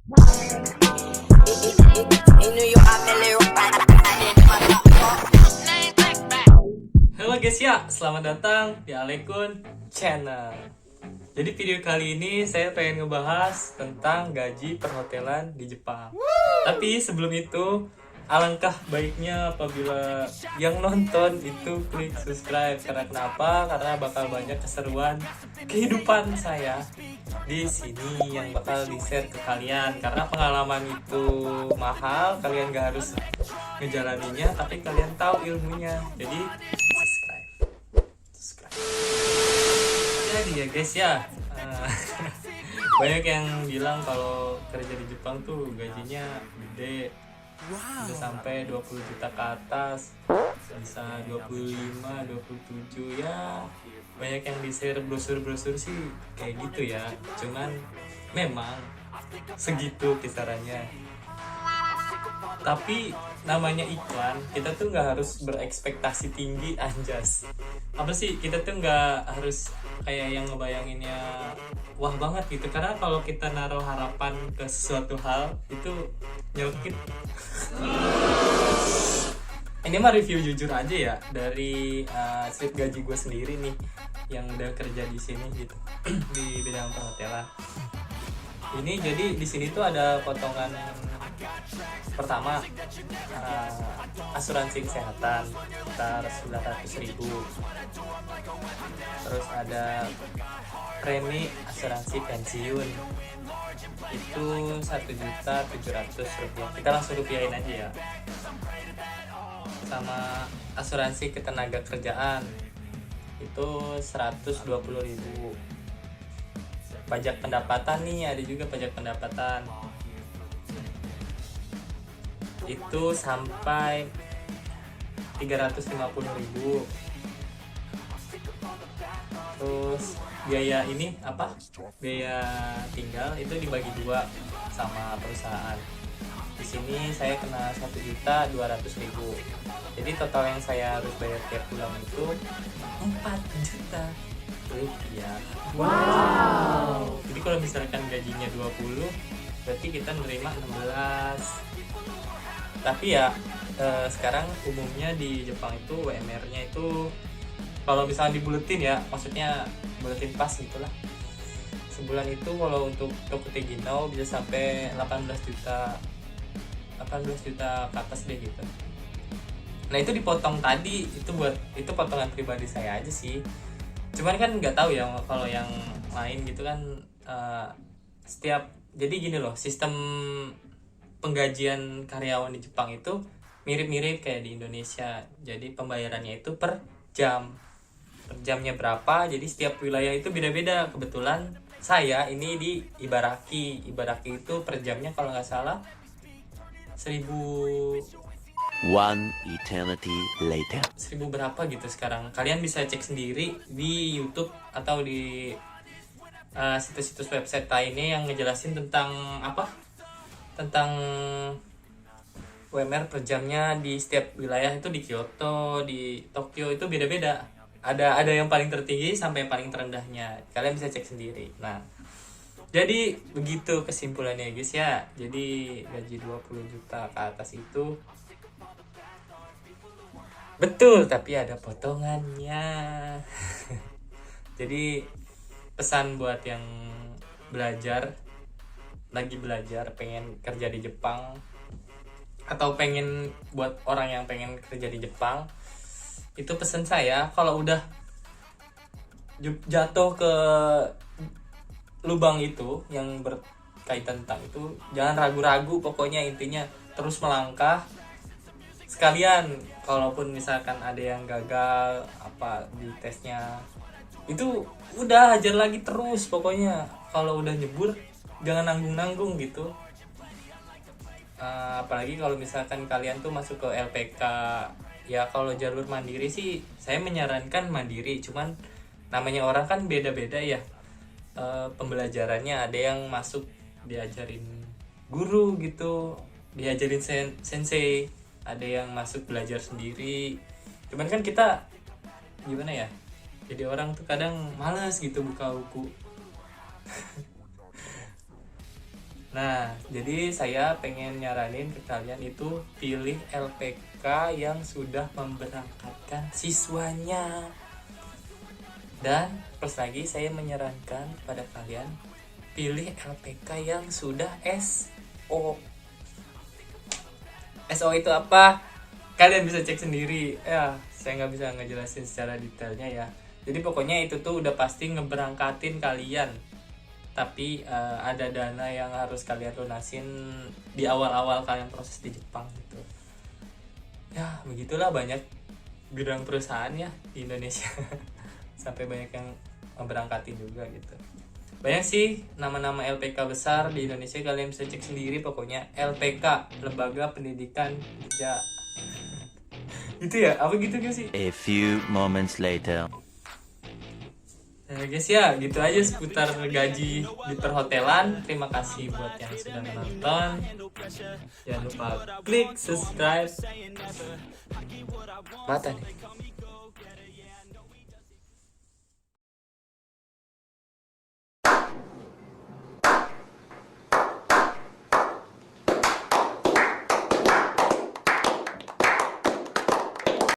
Halo guys ya, selamat datang di Alekun Channel. Jadi video kali ini saya pengen ngebahas tentang gaji perhotelan di Jepang. Tapi sebelum itu, alangkah baiknya apabila yang nonton itu klik subscribe. Karena kenapa? Karena bakal banyak keseruan kehidupan saya di sini yang bakal di-share ke kalian. Karena pengalaman itu mahal, kalian gak harus ngejalaninya, tapi kalian tahu ilmunya. Jadi subscribe. Jadi ya guys ya, banyak yang bilang kalau kerja di Jepang tuh gajinya gede, bisa sampai 20 juta ke atas, bisa 25, 27 ya. Banyak yang di-share brosur-brosur sih kayak gitu ya. Cuman memang segitu kisarannya. Tapi namanya iklan, kita tuh nggak harus berekspektasi tinggi, anjas. Apa sih, kita tuh nggak harus kayak yang ngebayanginnya wah banget gitu. Karena kalau kita naruh harapan ke sesuatu hal itu nyelkit. Ini mah review jujur aja ya dari slip gaji gue sendiri nih yang udah kerja di sini gitu di bidang perhotelan. Ini jadi di sini tuh ada potongan pertama asuransi kesehatan sekitar 900.000. Terus ada premi asuransi pensiun itu 1.700.000 rupiah. Kita langsung rupiahin aja ya. Sama asuransi ketenaga kerjaan itu 120.000. Pajak pendapatan nih, ada juga pajak pendapatan itu sampai 350.000. Terus biaya ini apa? Biaya tinggal itu dibagi dua sama perusahaan. Di sini saya kena 1.200.000. Jadi total yang saya harus bayar tiap bulan itu 4 juta rupiah. Wow. Jadi kalau misalkan gajinya 20, berarti kita menerima 16. Tapi ya sekarang umumnya di Jepang itu UMR-nya itu kalau misalnya dibuletin ya, maksudnya buletin pas gitulah. Sebulan itu kalau untuk Tokute Ginau bisa sampai 18 juta ke atas deh gitu. Nah itu dipotong tadi, itu potongan pribadi saya aja sih. Cuman kan nggak tahu ya kalau yang lain gitu kan jadi gini loh, sistem penggajian karyawan di Jepang itu mirip-mirip kayak di Indonesia. Jadi pembayarannya itu per jam. Per jamnya berapa, jadi setiap wilayah itu beda-beda. Kebetulan saya ini di Ibaraki. Ibaraki itu per jamnya kalau nggak salah 1.000 One eternity later. 1.000 berapa gitu sekarang. Kalian bisa cek sendiri di YouTube atau di situs-situs website lainnya yang ngejelasin tentang tentang UMR per jamnya di setiap wilayah itu. Di Kyoto, di Tokyo itu beda-beda. Ada yang paling tertinggi sampai yang paling terendahnya. Kalian bisa cek sendiri. Nah, jadi begitu kesimpulannya guys ya. Jadi gaji 20 juta ke atas itu betul, tapi ada potongannya. Jadi pesan buat yang lagi belajar pengen kerja di Jepang, atau pengen buat orang yang pengen kerja di Jepang, itu pesan saya kalau udah jatuh ke lubang itu yang berkaitan tentang itu, jangan ragu-ragu, pokoknya intinya terus melangkah. Sekalian kalaupun misalkan ada yang gagal di tesnya, itu udah hajar lagi terus. Pokoknya kalau udah nyebur jangan nanggung-nanggung gitu. Apalagi kalau misalkan kalian tuh masuk ke LPK ya. Kalau jalur mandiri sih saya menyarankan mandiri, cuman namanya orang kan beda-beda ya. Pembelajarannya ada yang masuk diajarin guru gitu, diajarin sensei, ada yang masuk belajar sendiri. Cuman kan kita gimana ya, jadi orang tuh kadang malas gitu buka buku. Nah, jadi saya pengen nyaranin ke kalian itu pilih LPK yang sudah memberangkatkan siswanya. Dan plus lagi saya menyarankan pada kalian pilih LPK yang sudah SO. SO itu apa? Kalian bisa cek sendiri. Ya, saya nggak bisa ngejelasin secara detailnya ya. Jadi pokoknya itu tuh udah pasti ngeberangkatin kalian. Tapi ada dana yang harus kalian lunasin di awal-awal kalian proses di Jepang gitu. Ya, begitulah banyak bidang perusahaan ya di Indonesia. Sampai banyak yang memberangkatin juga gitu. Banyak sih nama-nama LPK besar di Indonesia, kalian bisa cek sendiri pokoknya. LPK, Lembaga Pendidikan Kerja. Gitu ya? Apa gitu gak sih? A few moments later. Nah guys ya, gitu aja seputar gaji di perhotelan. Terima kasih buat yang sudah menonton. Jangan lupa klik subscribe. Mata nih.